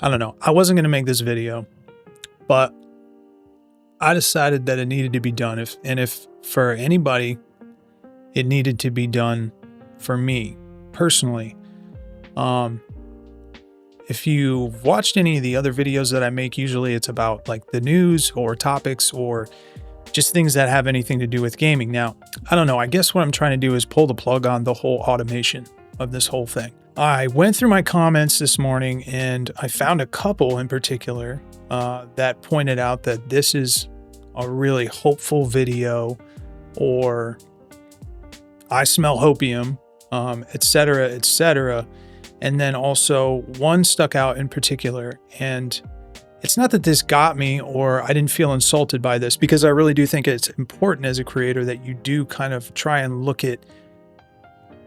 I don't know. I wasn't going to make this video, but I decided that it needed to be done. If for anybody, it needed to be done for me personally. If you've watched any of the other videos that I make, usually it's about like the news or topics or just things that have anything to do with gaming. Now, I don't know. I guess what I'm trying to do is pull the plug on the whole automation of this whole thing. I went through my comments this morning and I found a couple in particular that pointed out that this is a really hopeful video, or I smell hopium, etc., etc. And then also one stuck out in particular, and it's not that this got me or I didn't feel insulted by this, because I really do think it's important as a creator that you do kind of try and look at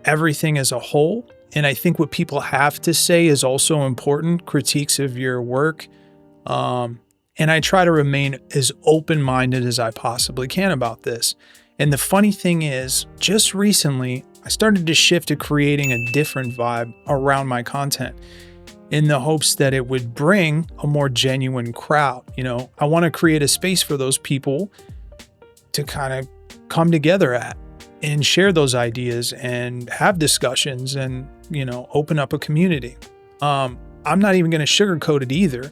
everything as a whole. And I think what people have to say is also important, critiques of your work. And I try to remain as open-minded as I possibly can about this. And the funny thing is, just recently, I started to shift to creating a different vibe around my content in the hopes that it would bring a more genuine crowd. You know, I want to create a space for those people to kind of come together at and share those ideas and have discussions and, you know, open up a community. I'm not even going to sugarcoat it either.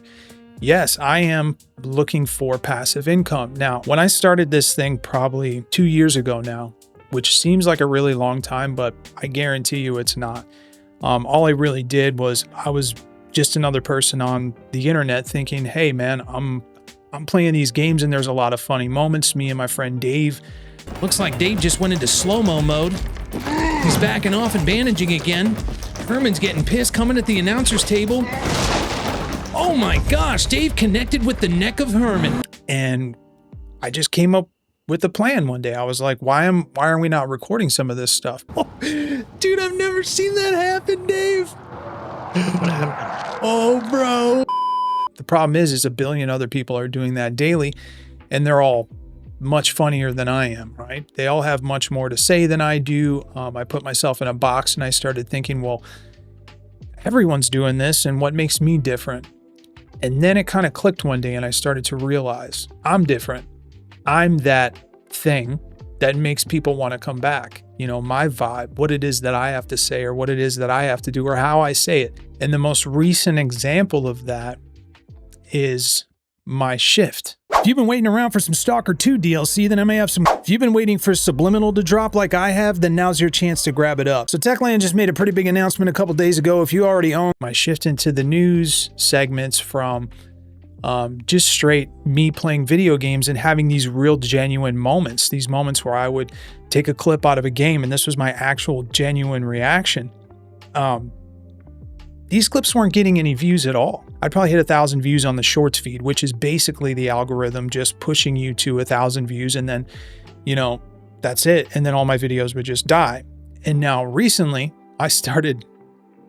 Yes, I am looking for passive income. Now, when I started this thing probably 2 years ago now, which seems like a really long time, but I guarantee you it's not. All I really did was I was just another person on the internet thinking, hey man, I'm playing these games and there's a lot of funny moments. Me and my friend Dave. Looks like Dave just went into slow-mo mode. He's backing off and bandaging again. Herman's getting pissed coming at the announcer's table. Oh my gosh, Dave connected with the neck of Herman. And I just came up with a plan one day. I was like, why are we not recording some of this stuff? Oh, dude, I've never seen that happen, Dave. What happened? Oh, bro. The problem is a billion other people are doing that daily, and they're all much funnier than I am, right? They all have much more to say than I do. I put myself in a box and I started thinking, well, everyone's doing this, and what makes me different? And then it kind of clicked one day and I started to realize I'm different. I'm that thing that makes people want to come back. You know, my vibe, what it is that I have to say or what it is that I have to do or how I say it. And the most recent example of that is my shift. If you've been waiting around for some Stalker 2 DLC, then I may have some. If you've been waiting for Subliminal to drop like I have, then now's your chance to grab it up. So Techland just made a pretty big announcement a couple days ago. If you already own my shift into the news segments from just straight me playing video games and having these real genuine moments, these moments where I would take a clip out of a game and this was my actual genuine reaction. These clips weren't getting any views at all. I'd probably hit 1,000 views on the shorts feed, which is basically the algorithm just pushing you to 1,000 views. And then, you know, that's it. And then all my videos would just die. And now recently I started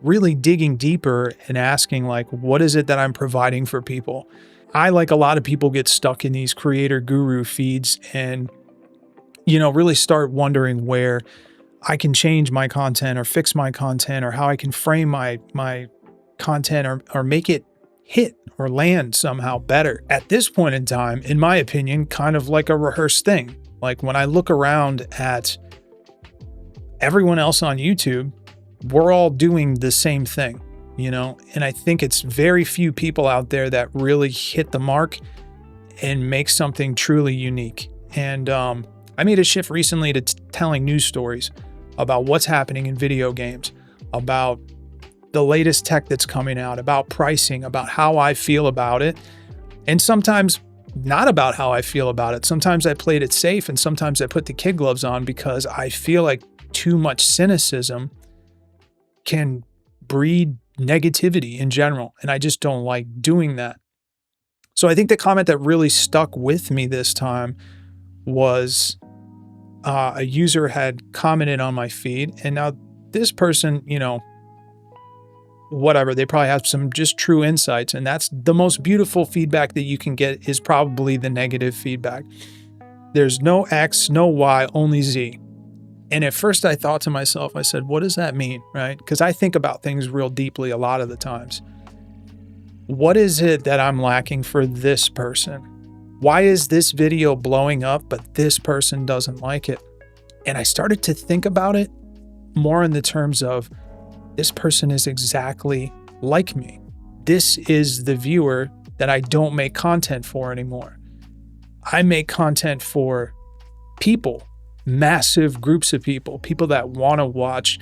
really digging deeper and asking, like, what is it that I'm providing for people? I, like a lot of people, get stuck in these creator guru feeds and, you know, really start wondering where I can change my content or fix my content or how I can frame my content or make it hit or land somehow better. At this point in time, in my opinion, kind of like a rehearsed thing. Like when I look around at everyone else on YouTube, we're all doing the same thing, you know? And I think it's very few people out there that really hit the mark and make something truly unique. And I made a shift recently to telling news stories about what's happening in video games, about the latest tech that's coming out, about pricing, about how I feel about it, and sometimes not about how I feel about it. Sometimes I played it safe and sometimes I put the kid gloves on because I feel like too much cynicism can breed negativity in general, and I just don't like doing that. So I think the comment that really stuck with me this time was a user had commented on my feed, and now this person, you know, whatever, they probably have some just true insights, and that's the most beautiful feedback that you can get, is probably the negative feedback. There's no X, no Y, only Z. And at first I thought to myself, I said, what does that mean, right? Because I think about things real deeply a lot of the times. what is it that I'm lacking for this person? Why is this video blowing up, but this person doesn't like it? And I started to think about it more in the terms of this person is exactly like me. This is the viewer that I don't make content for anymore. I make content for people, massive groups of people that want to watch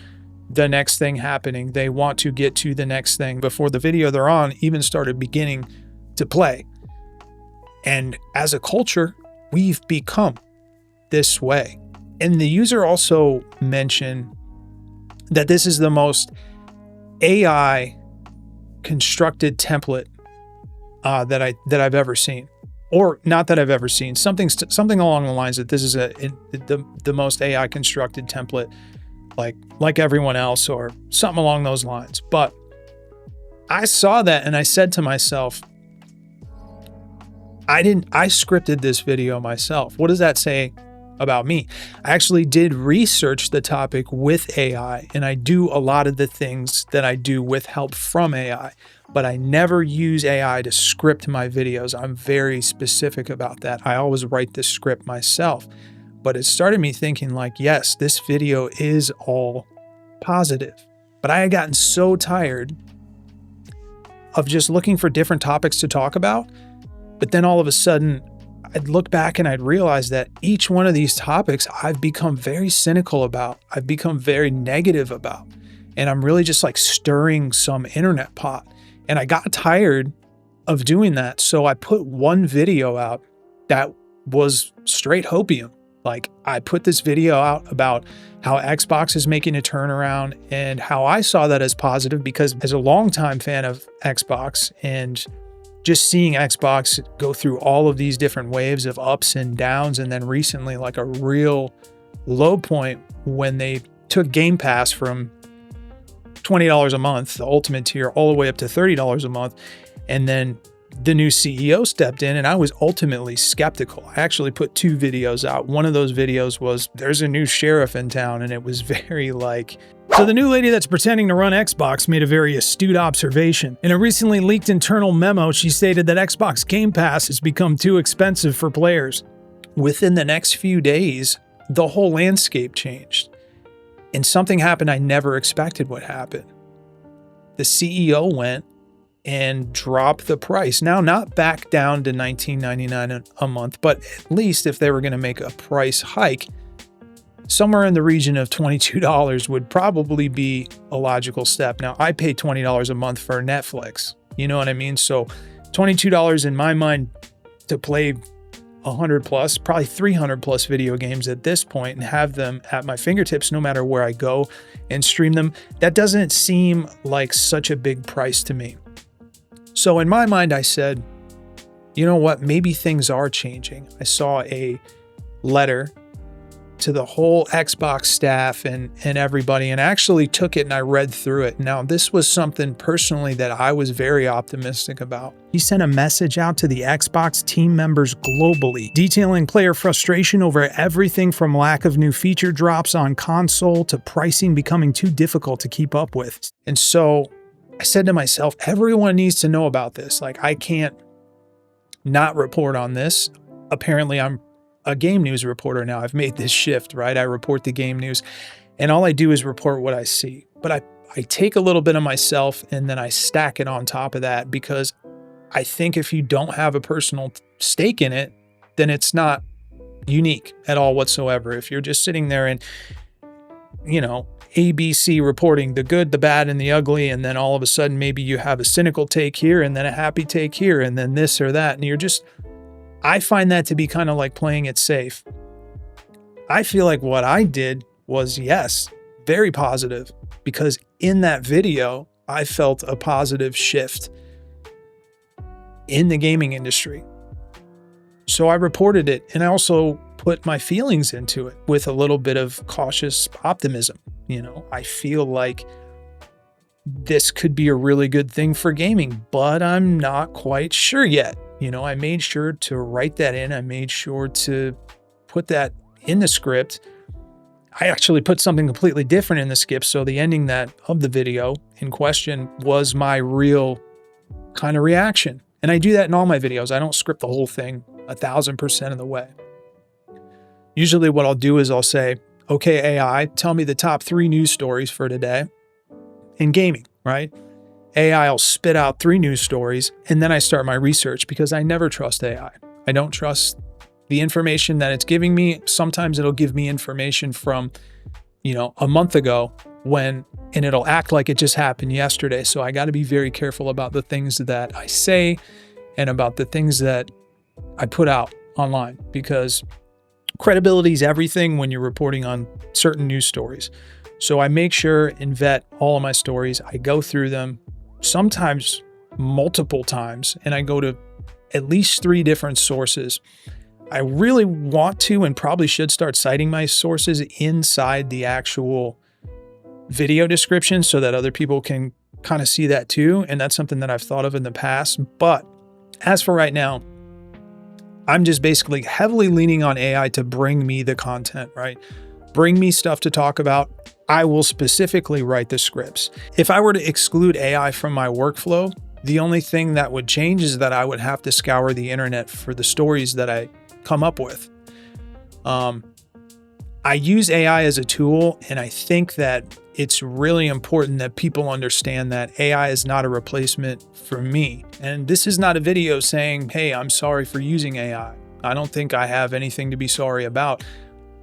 the next thing happening. They want to get to the next thing before the video they're on even started beginning to play. And as a culture, we've become this way. And the user also mentioned that this is the most AI constructed template that I've ever seen, or not that I've ever seen. Something along the lines that this is the most AI constructed template, like everyone else, or something along those lines. But I saw that and I said to myself, I scripted this video myself. What does that say about me? I actually did research the topic with AI, and I do a lot of the things that I do with help from AI, but I never use AI to script my videos. I'm very specific about that. I always write the script myself. But it started me thinking like, yes, this video is all positive. But I had gotten so tired of just looking for different topics to talk about. But then all of a sudden, I'd look back and I'd realize that each one of these topics I've become very cynical about. I've become very negative about. And I'm really just like stirring some internet pot. And I got tired of doing that. So I put one video out that was straight hopium. Like, I put this video out about how Xbox is making a turnaround and how I saw that as positive, because as a longtime fan of Xbox and just seeing Xbox go through all of these different waves of ups and downs, and then recently like a real low point when they took Game Pass from $20 a month, the ultimate tier, all the way up to $30 a month. And then the new CEO stepped in and I was ultimately skeptical. I actually put 2 videos out. One of those videos was, there's a new sheriff in town, and it was very like... So the new lady that's pretending to run Xbox made a very astute observation. In a recently leaked internal memo, she stated that Xbox Game Pass has become too expensive for players. Within the next few days, the whole landscape changed. And something happened I never expected would happen. The CEO went and drop the price. Now, not back down to $19.99 a month, but at least if they were going to make a price hike, somewhere in the region of $22 would probably be a logical step. Now, I pay $20 a month for Netflix. You know what I mean? So $22 in my mind to play 100 plus, probably 300 plus video games at this point and have them at my fingertips no matter where I go and stream them, that doesn't seem like such a big price to me. So in my mind, I said, you know what, maybe things are changing. I saw a letter to the whole Xbox staff and everybody, and I actually took it and I read through it. Now, this was something personally that I was very optimistic about. He sent a message out to the Xbox team members globally, detailing player frustration over everything from lack of new feature drops on console to pricing becoming too difficult to keep up with. And so I said to myself, everyone needs to know about this. Like, I can't not report on this. Apparently, I'm a game news reporter now. I've made this shift, right? I report the game news and all I do is report what I see. But I take a little bit of myself and then I stack it on top of that, because I think if you don't have a personal stake in it, then it's not unique at all whatsoever. If you're just sitting there and, you know, ABC reporting the good, the bad, and the ugly, and then all of a sudden maybe you have a cynical take here and then a happy take here and then this or that, and you're just... I find that to be kind of like playing it safe. I feel like what I did was, yes, very positive, because in that video, I felt a positive shift in the gaming industry. So I reported it, and I also put my feelings into it with a little bit of cautious optimism. You know, I feel like this could be a really good thing for gaming, but I'm not quite sure yet. You know, I made sure to write that in. I made sure to put that in the script. I actually put something completely different in the script. So the ending of the video in question was my real kind of reaction. And I do that in all my videos. I don't script the whole thing 1,000% of the way. Usually what I'll do is I'll say, okay, AI, tell me the top 3 news stories for today in gaming, right? AI will spit out 3 news stories, and then I start my research because I never trust AI. I don't trust the information that it's giving me. Sometimes it'll give me information from, a month ago and it'll act like it just happened yesterday. So I got to be very careful about the things that I say and about the things that I put out online, because credibility is everything when you're reporting on certain news stories. So I make sure and vet all of my stories. I go through them, sometimes multiple times, and I go to at least 3 different sources. I really want to and probably should start citing my sources inside the actual video description so that other people can kind of see that too. And that's something that I've thought of in the past. But as for right now, I'm just basically heavily leaning on AI to bring me the content, right? Bring me stuff to talk about. I will specifically write the scripts. If I were to exclude AI from my workflow, the only thing that would change is that I would have to scour the internet for the stories that I come up with. I use AI as a tool, and I think that it's really important that people understand that AI is not a replacement for me. And this is not a video saying, hey, I'm sorry for using AI. I don't think I have anything to be sorry about.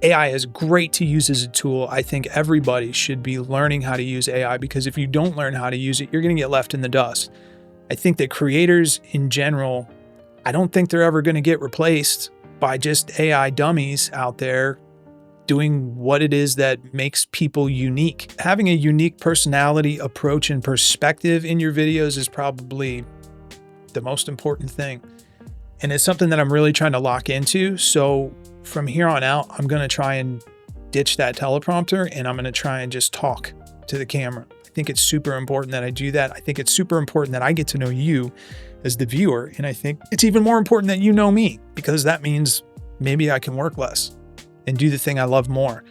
AI is great to use as a tool. I think everybody should be learning how to use AI, because if you don't learn how to use it, you're going to get left in the dust. I think that creators in general, I don't think they're ever going to get replaced by just AI dummies out there doing what it is that makes people unique. Having a unique personality, approach, and perspective in your videos is probably the most important thing. And it's something that I'm really trying to lock into. So from here on out, I'm going to try and ditch that teleprompter, and I'm going to try and just talk to the camera. I think it's super important that I do that. I think it's super important that I get to know you as the viewer. And I think it's even more important that you know me, because that means maybe I can work less and do the thing I love more,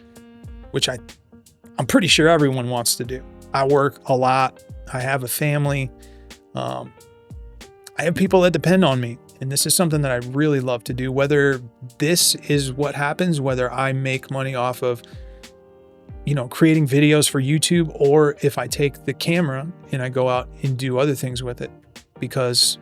which I'm pretty sure everyone wants to do. I work a lot. I have a family. I have people that depend on me. And this is something that I really love to do, whether this is what happens, whether I make money off of, creating videos for YouTube, or if I take the camera and I go out and do other things with it, because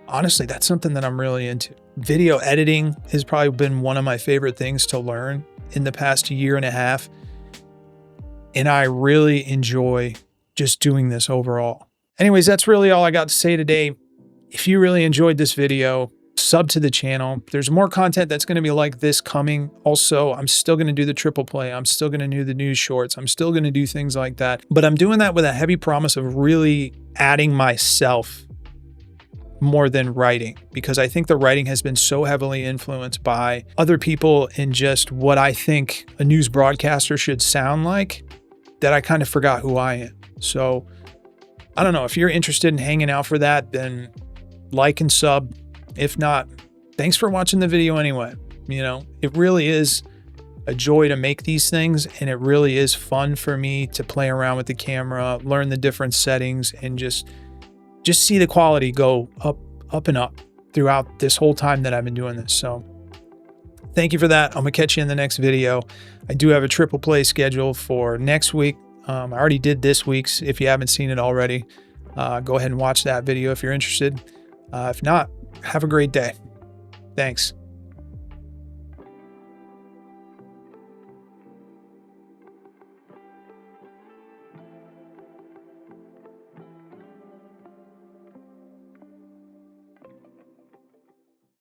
honestly, that's something that I'm really into. Video editing has probably been one of my favorite things to learn in the past 1.5 years. And I really enjoy just doing this overall. Anyways, that's really all I got to say today. If you really enjoyed this video, sub to the channel. There's more content that's going to be like this coming. Also, I'm still going to do the triple play. I'm still going to do the news shorts. I'm still going to do things like that. But I'm doing that with a heavy promise of really adding myself more than writing, because I think the writing has been so heavily influenced by other people and just what I think a news broadcaster should sound like, that I kind of forgot who I am. So I don't know. If you're interested in hanging out for that, then like and sub. If not, thanks for watching the video anyway. It really is a joy to make these things, and it really is fun for me to play around with the camera, learn the different settings, and just see the quality go up and up throughout this whole time that I've been doing this. So thank you for that. I'm gonna catch you in the next video. I do have a triple play scheduled for next week. I already did this week's. If you haven't seen it already, go ahead and watch that video if you're interested. If not, have a great day. Thanks.